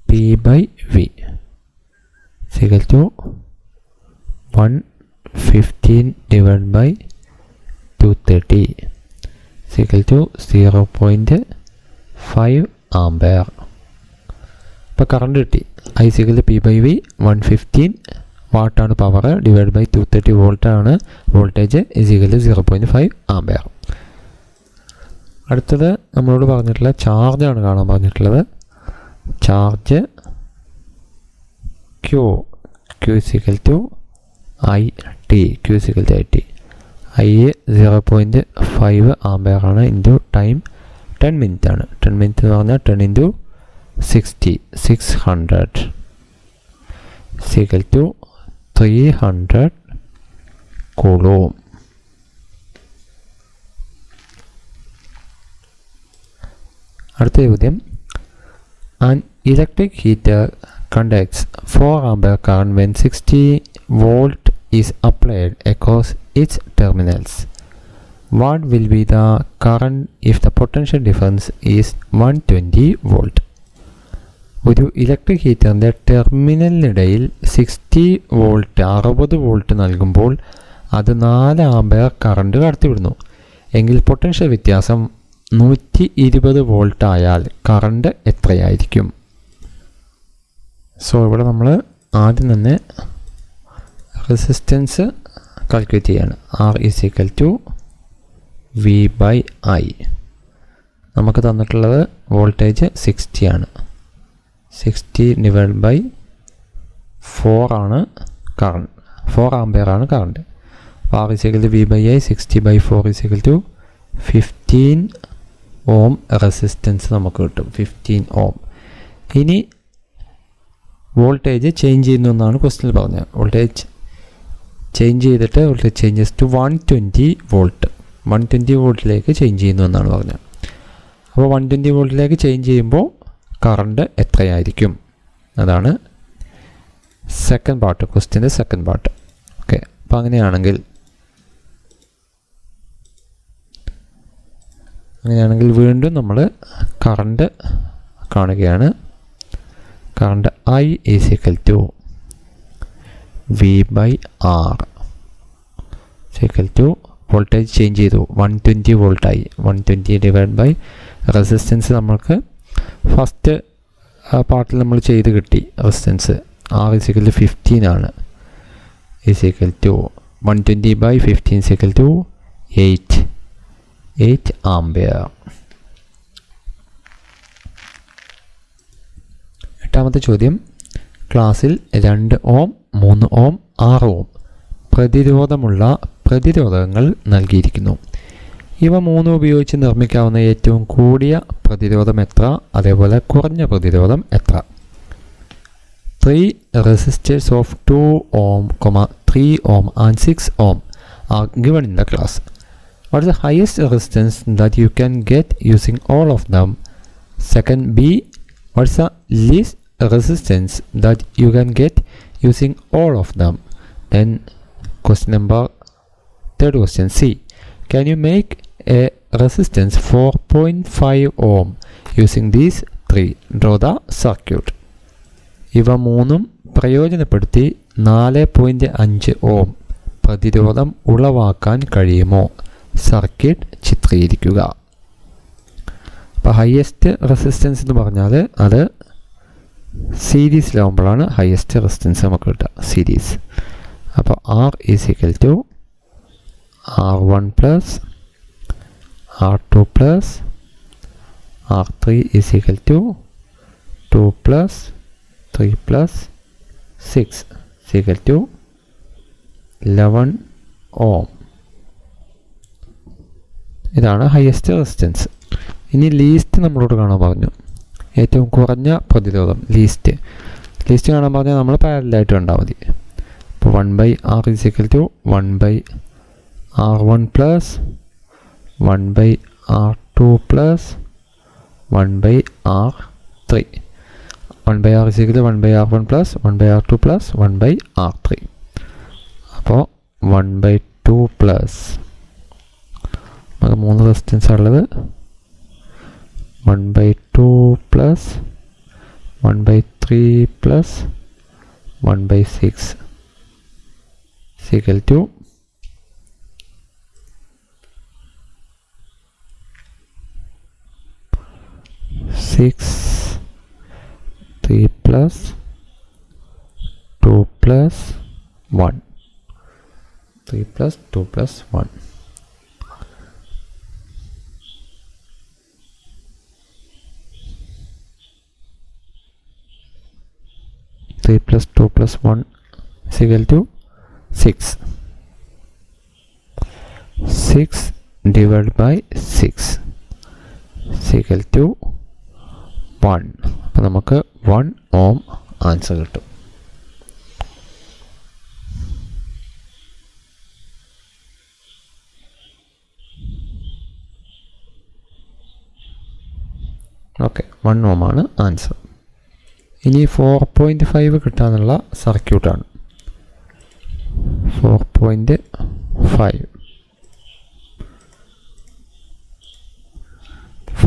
P/V = 115 / 230 = 0.5 ampere. ഇപ്പോൾ കറണ്ട് കിട്ടി. I = P/V, 115 വാട്ടാണ് പവർ, ഡിവൈഡ് ബൈ 230 വോൾട്ടാണ് വോൾട്ടേജ്, =0.5 ആംപെയർ. അടുത്തത് നമ്മളോട് പറഞ്ഞിട്ടുള്ള ചാർജാണ് കാണാൻ പറഞ്ഞിട്ടുള്ളത്. Charge Q = IT. I 0.5 ampere ആണ്. ഇൻറ്റു ടൈം 10 മിനിറ്റ് ആണ്. 10 മിനിറ്റ് എന്ന് പറഞ്ഞാൽ 10 × 60 600 300 കൂളോം. അടുത്ത ചോദ്യം. An electric heater conducts 4 ampere current when 60 volt is applied across its terminals. What will be the current if the potential difference is 120 volt? ഒരു ഇലക്ട്രിക് ഹീറ്ററിൻ്റെ ടെർമിനലിനിടയിൽ 60 വോൾട്ട് 60 വോൾട്ട് നൽകുമ്പോൾ അത് 4 ആംപെയർ കറണ്ട് കടത്തിവിടുന്നു എങ്കിൽ പൊട്ടൻഷ്യൽ വ്യത്യാസം 120 വോൾട്ട് ആയാൽ കറണ്ട് എത്രയായിരിക്കും? സോ ഇവിടെ നമ്മൾ ആദ്യം തന്നെ റെസിസ്റ്റൻസ് കാൽക്കുലേറ്റ് ചെയ്യാണ്. R = V/I. നമുക്ക് തന്നിട്ടുള്ളത് വോൾട്ടേജ് 60 ആണ്. 60 / 4 ആണ് കറണ്ട്, 4 ആംപെയർ ആണ് current. R = V/I, 60/4 = 15 ohm resistance നമുക്ക് കിട്ടും. 15 ഓം. ഇനി വോൾട്ടേജ് ചേഞ്ച് ചെയ്യുന്നു എന്നാണ് ക്വസ്റ്റ്യനിൽ പറഞ്ഞത്. വോൾട്ടേജ് ചേഞ്ച് ചെയ്തിട്ട് വോൾട്ടേജ് ചേഞ്ചസ് ടു 120 വോൾട്ട് 120 വോൾട്ടിലേക്ക് ചേഞ്ച് ചെയ്യുന്നു എന്നാണ് പറഞ്ഞത്. അപ്പോൾ 120 വോൾട്ടിലേക്ക് ചേഞ്ച് ചെയ്യുമ്പോൾ കറണ്ട് എത്രയായിരിക്കും? അതാണ് സെക്കൻഡ് പാർട്ട്, ക്വസ്റ്റ്യൻ്റെ സെക്കൻഡ് പാർട്ട്. ഓക്കെ, അപ്പോൾ അങ്ങനെയാണെങ്കിൽ വീണ്ടും നമ്മൾ കറണ്ട് കാണുകയാണ്. Current I = V/R voltage change ചെയ്തു, 120 വോൾട്ടായി. 120 / റെസിസ്റ്റൻസ് നമ്മൾക്ക് ഫസ്റ്റ് പാർട്ടിൽ നമ്മൾ ചെയ്ത് കിട്ടി. റെസിസ്റ്റൻസ് R = 15 ആണ്. =120/15 = 8 ആംപെയർ. എട്ടാമത്തെ ചോദ്യം. ക്ലാസ്സിൽ 2 ഓം 3 ഓം 6 ഓം പ്രതിരോധമുള്ള പ്രതിരോധകങ്ങൾ നൽകിയിരിക്കുന്നു. ഇവ 3 ഉപയോഗിച്ച് നിർമ്മിക്കാവുന്ന ഏറ്റവും കൂടിയ പ്രതിരോധം എത്ര? അതേപോലെ കുറഞ്ഞ പ്രതിരോധം എത്ര? three resistors of 2 ohm, 3 ohm and 6 ohm are given in the class. What is the highest resistance that you can get using all of them? Second B, what is the least resistance that you can get using all of them? Then third question C, can you make a resistance 4.5 ohm using these three? Draw the circuit. ഇവ മൂന്നും പ്രയോജനപ്പെടുത്തി 4.5 ഓം പ്രതിരോധം ഉളവാക്കാൻ കഴിയുമോ? സർക്യൂട്ട് ചിത്രീകരിക്കുക. അപ്പോൾ ഹയസ്റ്റ് റെസിസ്റ്റൻസ് എന്ന് പറഞ്ഞാൽ അത് സീരീസിലാവുമ്പോഴാണ് ഹയസ്റ്റ് റെസിസ്റ്റൻസ് നമുക്ക് കിട്ടുക, സീരീസ്. അപ്പോൾ R is equal to R1 plus R2 plus R3 is equal to 2 plus 3 plus 6 is equal to 11 ohm. ഇതാണ് ഹയസ്റ്റ് റെസിസ്റ്റൻസ്. ഇനി ലീസ്റ്റ് നമ്മളോട് കാണാൻ പറഞ്ഞു, ഏറ്റവും കുറഞ്ഞ പ്രതിരോധം ലീസ്റ്റ് കാണാൻ പറഞ്ഞാൽ നമ്മൾ പാരലായിട്ട് കണ്ടാൽ മതി. അപ്പോൾ 1/R is equal to 1/R1 plus 1/R2 plus 1/R3. 1/R is equal to 1/R1 plus 1/R2 plus 1/R3. അപ്പോൾ 1/2 പ്ലസ് നമുക്ക് 3 റെസിസ്റ്റൻസ് ഉള്ളത് 1/2 plus 1/3 plus 1/6 equal to 6 3 plus 2 plus 1 3 plus 2 plus 1. Three plus 2 plus 1 is equal to 6. 6 divided by 6 is equal to 1. അപ്പോൾ നമുക്ക് 1 ഓം ആൻസർ കിട്ടും. ഓക്കെ, 1 ഓം ആണ് ആൻസർ. ഇനി 4.5 കിട്ടാനുള്ള സർക്യൂട്ടാണ്.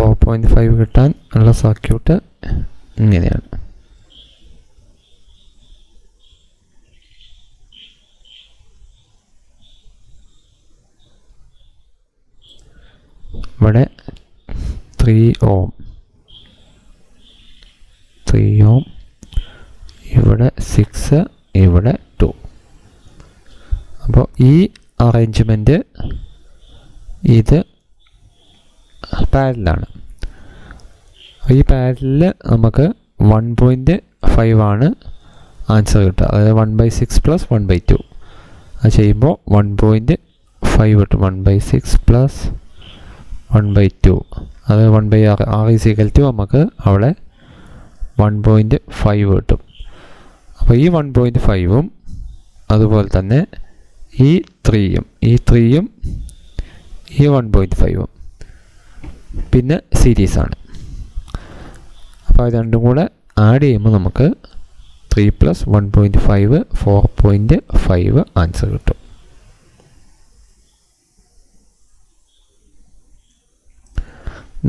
4.5 കിട്ടാൻ ഉള്ള സർക്യൂട്ട് ഇങ്ങനെയാണ്. ഇവിടെ 3 ഓം, ഇവിടെ 6, ഇവിടെ 2. അപ്പോൾ ഈ അറേഞ്ച്മെൻറ്റ് ഇത് പാരലാണ്. ഈ പാരലിൽ നമുക്ക് 1.5 ആണ് ആൻസർ കിട്ടുക, അതായത് 1/6 പ്ലസ് 1/2. അത് ചെയ്യുമ്പോൾ 1.5 കിട്ടും. 1/6 പ്ലസ് 1/2 അത് 1/R. R is equal to നമുക്ക് അവിടെ 1.5 കിട്ടും. അപ്പോൾ ഈ 1.5ഉം അതുപോലെ തന്നെ ഈ 3യും ഈ 1.5ഉം പിന്നെ സീരീസാണ്. അപ്പോൾ അത് രണ്ടും കൂടെ ആഡ് ചെയ്യുമ്പോൾ നമുക്ക് 3 പ്ലസ് 1.5 4.5 ആൻസർ കിട്ടും.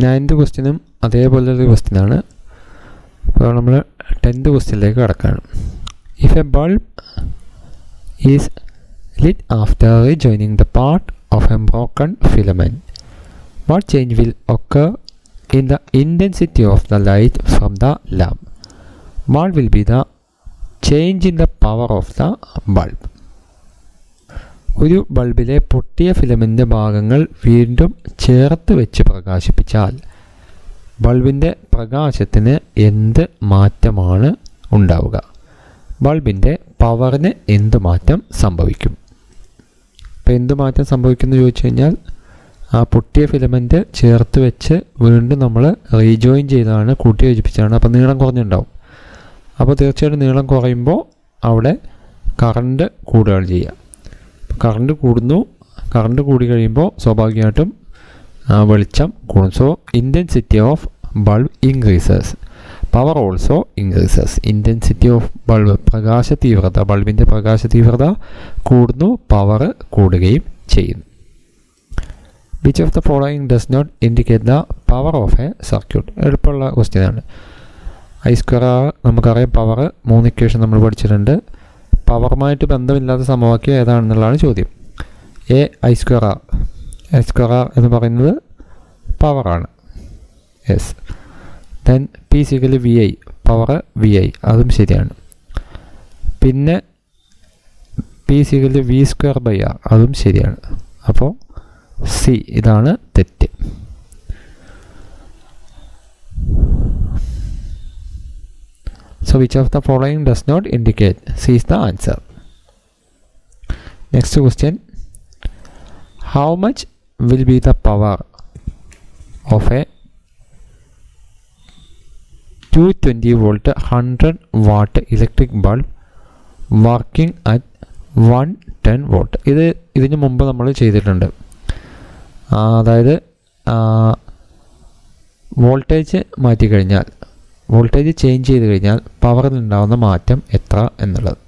നയൻത് ക്വസ്റ്റ്യനും അതേപോലൊരു ക്വസ്റ്റ്യനാണ്. അപ്പോൾ നമ്മൾ 10th ക്വസ്റ്റ്യനിലേക്ക് കടക്കുകയാണ്. If A bulb is lit after rejoining the part of a broken filament, what change will occur in the intensity of the light from the lamp? What will be the change in the power of the bulb? ഒരു ബൾബിലെ പൊട്ടിയ ഫിലമെൻ്റ് ഭാഗങ്ങൾ വീണ്ടും ചേർത്ത് വെച്ച് പ്രകാശിപ്പിച്ചാൽ ബൾബിൻ്റെ പ്രകാശത്തിന് എന്ത് മാറ്റമാണ് ഉണ്ടാവുക? ബൾബിൻ്റെ പവറിന് എന്ത് മാറ്റം സംഭവിക്കും? അപ്പോൾ എന്ത് മാറ്റം സംഭവിക്കുമെന്ന് ചോദിച്ചു കഴിഞ്ഞാൽ ആ പൊട്ടിയ ഫിലമെൻറ്റ് ചേർത്ത് വെച്ച് വീണ്ടും നമ്മൾ റീജോയിൻ ചെയ്താണ്, കൂട്ടി യോജിപ്പിച്ചാണ്. അപ്പോൾ നീളം കുറഞ്ഞുണ്ടാവും. അപ്പോൾ തീർച്ചയായിട്ടും നീളം കുറയുമ്പോൾ അവിടെ കറണ്ട് കൂടുകയാണ് ചെയ്യുക. കറണ്ട് കൂടുന്നു, കറണ്ട് കൂടി കഴിയുമ്പോൾ സ്വാഭാവികമായിട്ടും വെളിച്ചം കൂടും. So intensity of bulb increases, power also increases. Intensity of bulb, പ്രകാശ തീവ്രത, ബൾബിൻ്റെ പ്രകാശ തീവ്രത കൂടുന്നു, പവർ കൂടുകയും ചെയ്യുന്നു. Which of the following does not indicate the power of a circuit? എളുപ്പമുള്ള ക്വസ്റ്റ്യനാണ്. I²R നമുക്കറിയാം, പവർ 3 ഇക്വേഷൻ നമ്മൾ പഠിച്ചിട്ടുണ്ട്. പവറുമായിട്ട് ബന്ധമില്ലാത്ത സമവാക്യം ഏതാണെന്നുള്ളതാണ് ചോദ്യം. I²R, I² എന്ന് പറയുന്നത് പവറാണ്. Yes. Then P = VI, power VI, അതും ശരിയാണ്. പിന്നെ P = V²R, അതും ശരിയാണ്. അപ്പോൾ C ഇതാണ് തെറ്റ്. So which of the following does not indicate? C is the answer. Next question. How much will be the power of a 220 volt 100 watt electric bulb working at 110 volt? ഇതിന് മുമ്പ് നമ്മൾ ചെയ്തിട്ടുണ്ട്. അതായത് വോൾട്ടേജ് മാറ്റിക്കഴിഞ്ഞാൽ, വോൾട്ടേജ് ചേഞ്ച് ചെയ്ത് കഴിഞ്ഞാൽ പവറിലുണ്ടാകുന്ന മാറ്റം എത്ര എന്നുള്ളത്.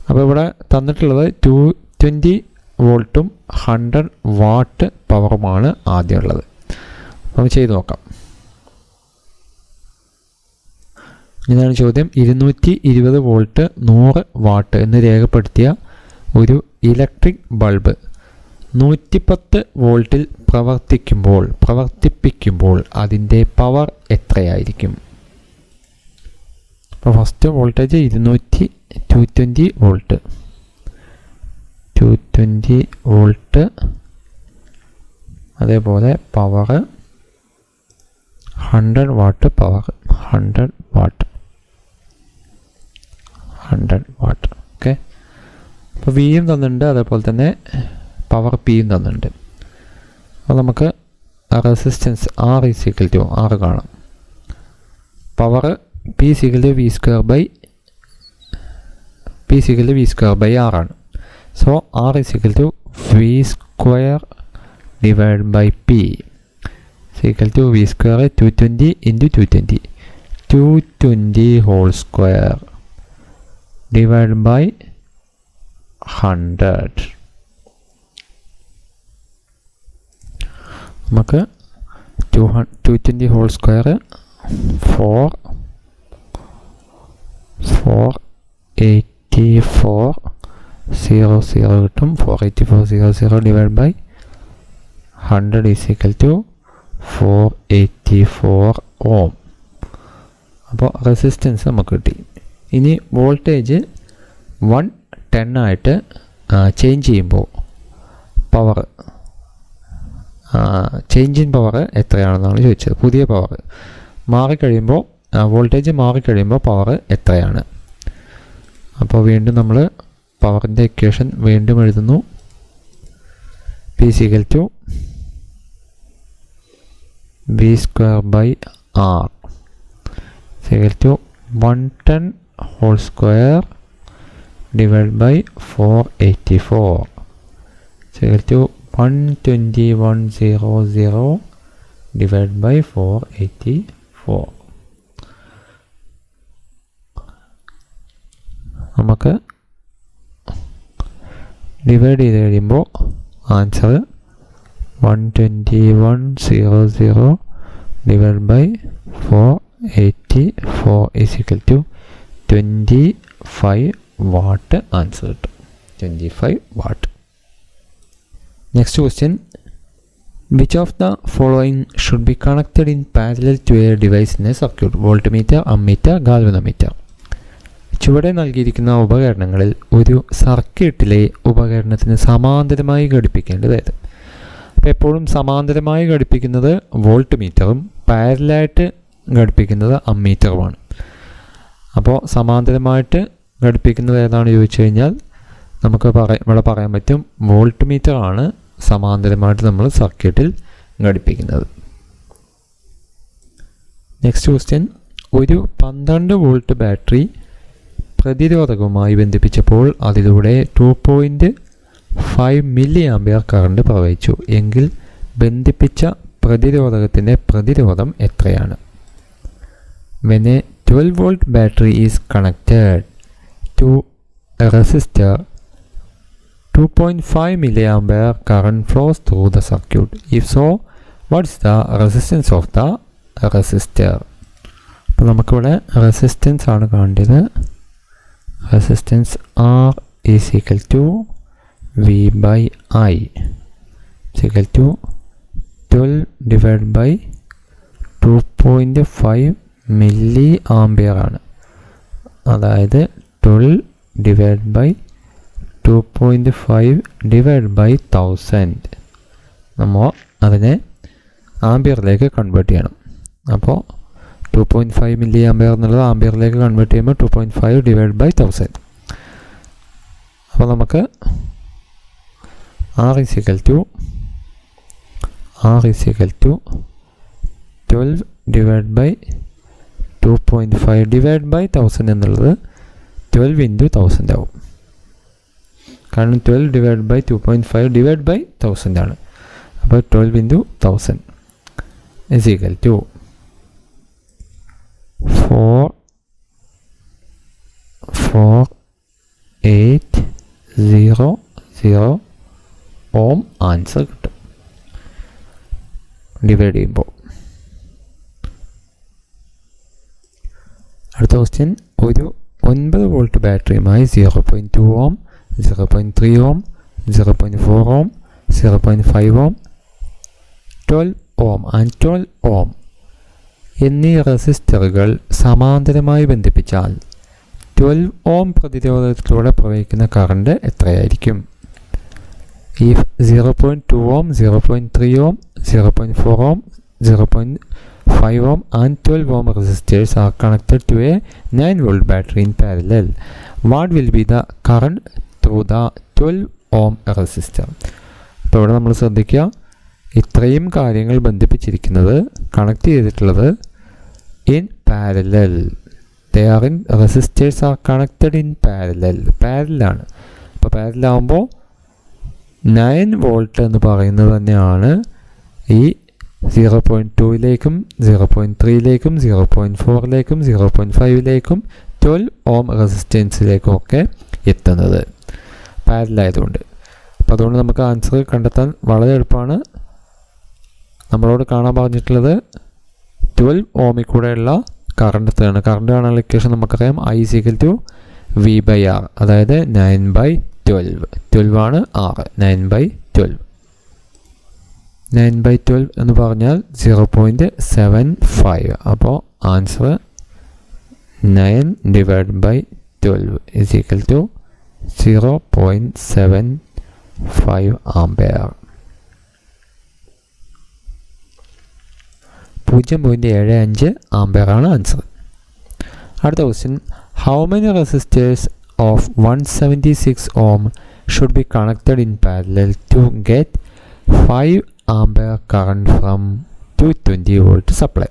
അപ്പോൾ ഇവിടെ തന്നിട്ടുള്ളത് 220 വോൾട്ടും 100 വാട്ട് പവറുമാണ് ആദ്യമുള്ളത്. നമുക്ക് ചെയ്ത് നോക്കാം. ഇതാണ് ചോദ്യം. 220 വോൾട്ട് 100 വാട്ട് എന്ന് രേഖപ്പെടുത്തിയ ഒരു ഇലക്ട്രിക് ബൾബ് 110 വോൾട്ടിൽ പ്രവർത്തിപ്പിക്കുമ്പോൾ അതിൻ്റെ പവർ എത്രയായിരിക്കും? അപ്പോൾ ഫസ്റ്റ് വോൾട്ടേജ് 220 വോൾട്ട്, 220 വോൾട്ട്, അതേപോലെ power 100 what, power 100 what, 100 what. Okay. അപ്പോൾ വിയും തന്നിട്ടുണ്ട്, അതേപോലെ തന്നെ പവർ പിയും തന്നിട്ടുണ്ട്. അപ്പോൾ നമുക്ക് റെസിസ്റ്റൻസ് R കാണാം. പവർ P = V²R ആണ്. So R = V² / P V², 220 × 220, 220 whole square divided by 100. നമുക്ക് 220 whole square 48400 കിട്ടും. 48400 divided by 100 = 484 ഓം. അപ്പോൾ റെസിസ്റ്റൻസ് നമുക്ക് കിട്ടി. ഇനി വോൾട്ടേജ് 110 ആയിട്ട് ചേഞ്ച് ചെയ്യുമ്പോൾ പവർ, ചേഞ്ച് ഇൻ പവർ എത്രയാണെന്നാണ് ചോദിച്ചത്. പുതിയ പവർ മാറിക്കഴിയുമ്പോൾ, വോൾട്ടേജ് മാറിക്കഴിയുമ്പോൾ പവർ എത്രയാണ്? അപ്പോൾ വീണ്ടും നമ്മൾ പവറിൻ്റെ ഇക്വേഷൻ വീണ്ടും എഴുതുന്നു. P = V²/R = 110 whole square divided by 484 = 12100 divided by 484. നമുക്ക് ഡിവൈഡ് ചെയ്ത് കഴിയുമ്പോൾ answer 12100 divided by 484 = 25 what answer കിട്ടും. 25 what. Next question. Which of the following should be connected in parallel to a device in a circuit? Voltmeter, ammeter, galvanometer. ചുവടെ നൽകിയിരിക്കുന്ന ഉപകരണങ്ങളിൽ ഒരു സർക്യൂട്ടിലെ ഉപകരണത്തിന് സമാന്തരമായി ഘടിപ്പിക്കേണ്ടത്. അപ്പോൾ എപ്പോഴും സമാന്തരമായി ഘടിപ്പിക്കുന്നത് വോൾട്ട് മീറ്ററും പാരലായിട്ട് ഘടിപ്പിക്കുന്നത് അമ്മീറ്ററുമാണ്. അപ്പോൾ സമാന്തരമായിട്ട് ഘടിപ്പിക്കുന്നത് ഏതാണ് ചോദിച്ചു കഴിഞ്ഞാൽ നമുക്ക് ഇവിടെ പറയാൻ പറ്റും വോൾട്ട് മീറ്ററാണ് സമാന്തരമായിട്ട് നമ്മൾ സർക്യൂട്ടിൽ ഘടിപ്പിക്കുന്നത്. Next question. ഒരു 12 വോൾട്ട് ബാറ്ററി പ്രതിരോധകവുമായി ബന്ധിപ്പിച്ചപ്പോൾ അതിലൂടെ 2.5 മില്ലി ആംപിയർ കറണ്ട് പ്രവഹിച്ചു എങ്കിൽ ബന്ധിപ്പിച്ച പ്രതിരോധകത്തിൻ്റെ പ്രതിരോധം എത്രയാണ്? When a 12 volt battery is connected to a resistor, 2.5 milliampere current flows through the circuit. If so, what is the resistance of the resistor? അപ്പോൾ നമുക്കിവിടെ റെസിസ്റ്റൻസ് ആണ് കാണേണ്ടത്. Resistance R is equal to V by I is equal to 12 divided by 2.5 milli ampere ആണ്. അതായത് 12 ഡിവൈഡ് ബൈ 2.5 ഡിവൈഡ് ബൈ 1000. നമ്മൾ അതിനെ ആംപിയറിലേക്ക് കൺവേർട്ട് ചെയ്യണം. അപ്പോൾ 2.5 മില്ലി ആംപിയർ എന്നുള്ളത് ആംപിയറിലേക്ക് കൺവേർട്ട് ചെയ്യുമ്പോൾ 2.5 ഡിവൈഡ് ബൈ 1000. അപ്പോൾ നമുക്ക് R is equal to 12 divide by 2.5 divide by 1000 എന്നുള്ളത് 12 ഇൻറ്റു 1000 ആവും. കാരണം 12 ഡിവൈഡ് ബൈ 2.5 ഡിവൈഡ് ബൈ 1000 ആണ്. അപ്പോൾ 12 into 1000 is equal to 4800 ohm answer കിട്ടും ഡിവൈഡ് ചെയ്യുമ്പോൾ. അടുത്ത ക്വസ്റ്റ്യൻ, ഒരു 9 volt ബാറ്ററിയുമായി 0.2 Om, 0.3 Om, 0.4 Om, 0.5 Om, 12 ohm and 12 ഓം എന്നീ റെസിസ്റ്ററുകൾ സമാന്തരമായി ബന്ധിപ്പിച്ചാൽ 12 ഓം പ്രതിരോധത്തിലൂടെ പ്രവഹിക്കുന്ന കറണ്ട് എത്രയായിരിക്കും? If 0.2 ohm, 0.3 ohm, 0.4 ohm, 0.5 ohm and 12 ohm resistors are connected to a 9 volt battery in parallel, what will be the current through the 12 ohm resistor? അപ്പോൾ ഇവിടെ നമ്മൾ ശ്രദ്ധിക്കുക, ഇത്രയും കാര്യങ്ങൾ ബന്ധിപ്പിച്ചിരിക്കുന്നത്, കണക്ട് ചെയ്തിട്ടുള്ളത് in parallel. They are in resistors are connected in parallel. Parallel ആണ്. അപ്പോൾ പാരലൽ ആകുമ്പോൾ 9 വോൾട്ട് എന്ന് പറയുന്നത് തന്നെയാണ് ഈ 0.2ലേക്കും 0.3ലേക്കും 0.4ലേക്കും 0.5ലേക്കും 12 ഓം റെസിസ്റ്റൻസിലേക്കും ഒക്കെ എത്തുന്നത് പാരലായതുകൊണ്ട്. അപ്പോൾ അതുകൊണ്ട് നമുക്ക് ആൻസർ കണ്ടെത്താൻ വളരെ എളുപ്പമാണ്. നമ്മളോട് കാണാൻ പറഞ്ഞിട്ടുള്ളത് 12 ഓമിൽ കൂടെയുള്ള കറണ്ട് എത്രയാണ്. കറണ്ട് കാണാനുള്ള ഇക്വേഷൻ നമുക്കറിയാം, I is equal to V by R, അതായത് 9/12. 12 ആണ് R, 9/12. 9/12 എന്ന് പറഞ്ഞാൽ 0.75. അപ്പോൾ answer 9 divide by 12 is equal to 0.75 ampere. 0.75 ampere ആണ് ആൻസർ. അടുത്ത question, how many resistors of 176 ohm should be connected in parallel to get 5 ampere current from 220 volt supply.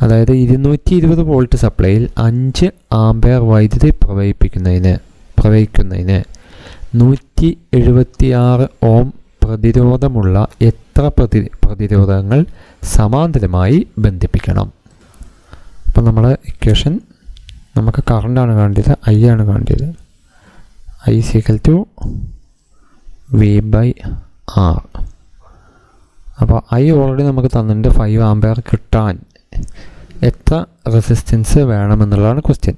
അതായത് 220 വോൾട്ട് സപ്ലൈയിൽ 5 ആംപിയർ വൈദ്യുതി പ്രവഹിക്കുന്നതിന് 176 ഓം പ്രതിരോധമുള്ള എത്ര പ്രതിരോധങ്ങൾ സമാന്തരമായി ബന്ധിപ്പിക്കണം? അപ്പം നമ്മൾ ഇക്വേഷൻ, നമുക്ക് കറണ്ടാണ് കാണേണ്ടത്, I ആണ് കാണേണ്ടത്. I is equal to V by R. അപ്പോൾ I ഓൾറെഡി നമുക്ക് തന്നിട്ടുണ്ട്. 5 ആംപിയർ കിട്ടാൻ എത്ര റെസിസ്റ്റൻസ് വേണമെന്നുള്ളതാണ് ക്വസ്റ്റ്യൻ.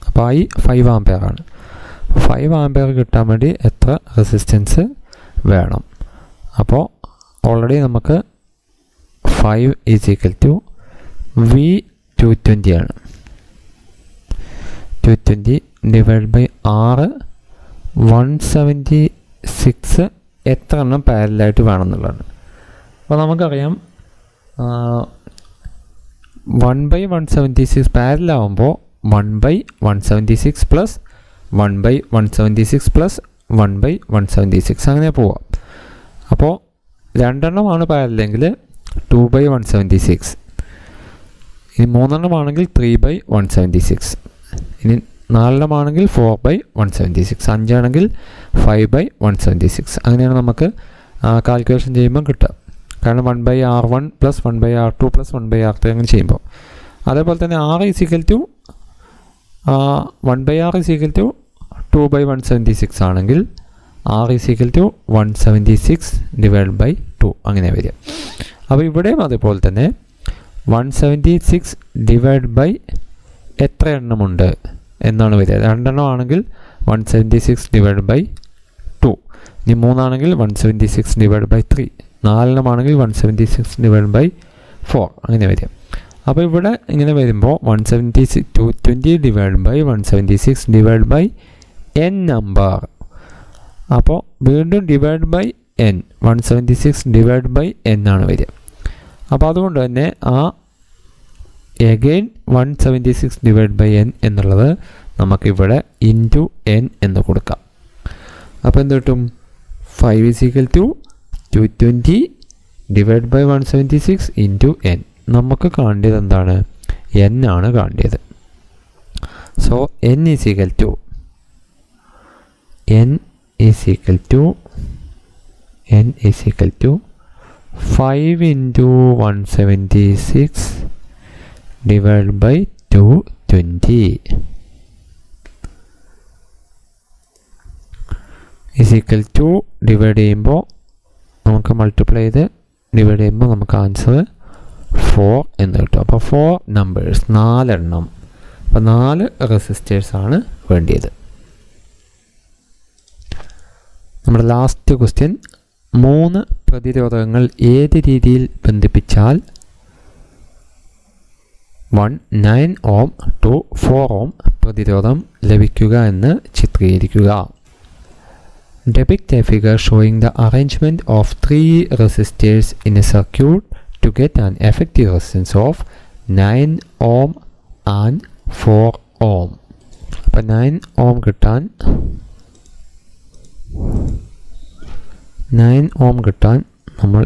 അപ്പോൾ I 5 ആംപിയർ ആണ്. 5 ആംപിയർ കിട്ടാൻ വേണ്ടി എത്ര റെസിസ്റ്റൻസ് വേണം? അപ്പോൾ ഓൾറെഡി നമുക്ക് 5 is equal to V 220 ആണ്. 220 ഡിവൈഡ് ബൈ R 176 എത്ര എണ്ണം പാരലായിട്ട് വേണമെന്നുള്ളതാണ്. അപ്പോൾ നമുക്കറിയാം 1/176 പാരലാവുമ്പോൾ 1/176 പ്ലസ് 1/176 പ്ലസ് 1/176 അങ്ങനെ പോവാം. അപ്പോൾ 2 എണ്ണമാണ് പാരലെങ്കിൽ 2/176. ഇനി 3 എണ്ണമാണെങ്കിൽ 3/176. ഇനി 4 എണ്ണമാണെങ്കിൽ 4/176. 5 ആണെങ്കിൽ 5/176. അങ്ങനെയാണ് നമുക്ക് കാൽക്കുലേഷൻ ചെയ്യുമ്പോൾ കിട്ടുക. കാരണം 1/r1 + 1/r2 + 1/r3 അങ്ങനെ ചെയ്യുമ്പോൾ. അതേപോലെ തന്നെ r = 1/r = 2/176 ആണെങ്കിൽ r = 176/2 അങ്ങനെ വരിക. അപ്പോൾ ഇവിടെയും അതേപോലെ തന്നെ 176 എത്ര എണ്ണമുണ്ട് എന്നാണ് വരിക. 2 എണ്ണം ആണെങ്കിൽ 176/2. ഇനി 3 ആണെങ്കിൽ 176/3. 4 എണ്ണമാണെങ്കിൽ 176/4 അങ്ങനെ വരിക. അപ്പോൾ ഇവിടെ ഇങ്ങനെ വരുമ്പോൾ 220/176/n നമ്പർ. അപ്പോൾ വീണ്ടും /n 176/n ആണ് വരിക. അപ്പോൾ അതുകൊണ്ട് തന്നെ again 176/n എന്നുള്ളത് നമുക്കിവിടെ ഇൻറ്റു n എന്ന് കൊടുക്കാം. അപ്പോൾ എന്ത് കിട്ടും? 5 = 220/176 ഇൻറ്റു n. നമുക്ക് കാണേണ്ടത് എന്താണ്? n ആണ് കാണേണ്ടത്. സോ n = 5 × 176/220 ഡിവൈഡ് ചെയ്യുമ്പോൾ നമുക്ക് മൾട്ടിപ്ലൈ ചെയ്ത് ഡിവൈഡ് ചെയ്യുമ്പോൾ നമുക്ക് ആൻസർ 4 എന്ന് കിട്ടും. അപ്പോൾ 4 നമ്പേഴ്സ്, 4 എണ്ണം. അപ്പോൾ 4 റെസിസ്റ്റേഴ്സാണ് വേണ്ടിയത്. നമ്മുടെ ലാസ്റ്റ് ക്വസ്റ്റ്യൻ, 3 പ്രതിരോധകങ്ങൾ ഏത് രീതിയിൽ ബന്ധിപ്പിച്ചാൽ 9 ohm to 4 ohm പ്രതിരോധം ലഭിക്കുക എന്ന് ചിത്രീകരിക്കുക. Depict a figure showing the arrangement of 3 resistors in a circuit to get an effective resistance of 9 ohm and 4 ohm. അപ്പോൾ 9 ohm കിട്ടാൻ 9 ohm കിട്ടാൻ നമ്മൾ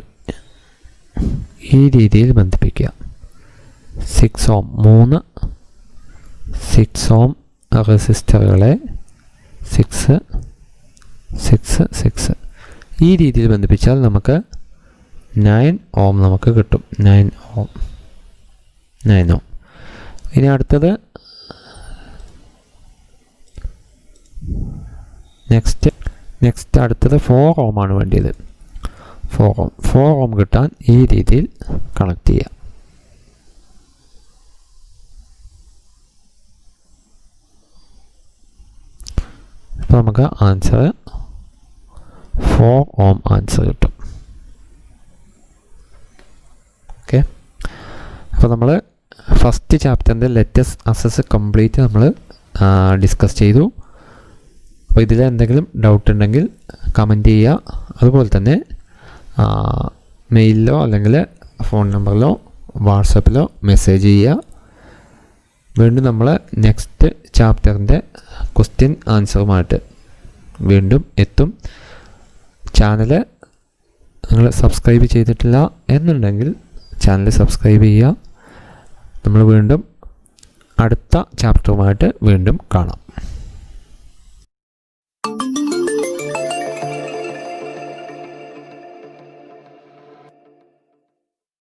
ഈ രീതിയിൽ ബന്ധിപ്പിക്കുക. 6 ohm 3 6 ohm റെസിസ്റ്ററുകളെ 6 6 6 ഈ രീതിയിൽ ബന്ധിപ്പിച്ചാൽ നമുക്ക് 9 ohm നമുക്ക് കിട്ടും. 9 ohm. ഇനി അടുത്തത് നെക്സ്റ്റ് അടുത്തത് 4 ohm ആണ് വേണ്ടിയത്. 4 ohm കിട്ടാൻ ഈ രീതിയിൽ കണക്ട് ചെയ്യാം. അപ്പോൾ നമുക്ക് ആൻസർ 4 ohm ആൻസർ കിട്ടും. ഓക്കെ, അപ്പോൾ നമ്മൾ ഫസ്റ്റ് ചാപ്റ്ററിൻ്റെ ലെറ്റസ് അസസ് കംപ്ലീറ്റ് നമ്മൾ ഡിസ്കസ് ചെയ്തു. അപ്പോൾ ഇതിൽ എന്തെങ്കിലും ഡൗട്ട് ഉണ്ടെങ്കിൽ കമൻറ്റ് ചെയ്യുക. അതുപോലെ തന്നെ മെയിലിലോ അല്ലെങ്കിൽ ഫോൺ നമ്പറിലോ വാട്സപ്പിലോ മെസ്സേജ് ചെയ്യുക. വീണ്ടും നമ്മൾ നെക്സ്റ്റ് ചാപ്റ്ററിൻ്റെ ക്വസ്റ്റ്യൻ ആൻസറുമായിട്ട് വീണ്ടും എത്തും. ചാനൽ നിങ്ങൾ സബ്സ്ക്രൈബ് ചെയ്തിട്ടില്ല എന്നുണ്ടെങ്കിൽ ചാനൽ സബ്സ്ക്രൈബ് ചെയ്യുക. നമ്മൾ വീണ്ടും അടുത്ത ചാപ്റ്ററുമായിട്ട് വീണ്ടും കാണാം.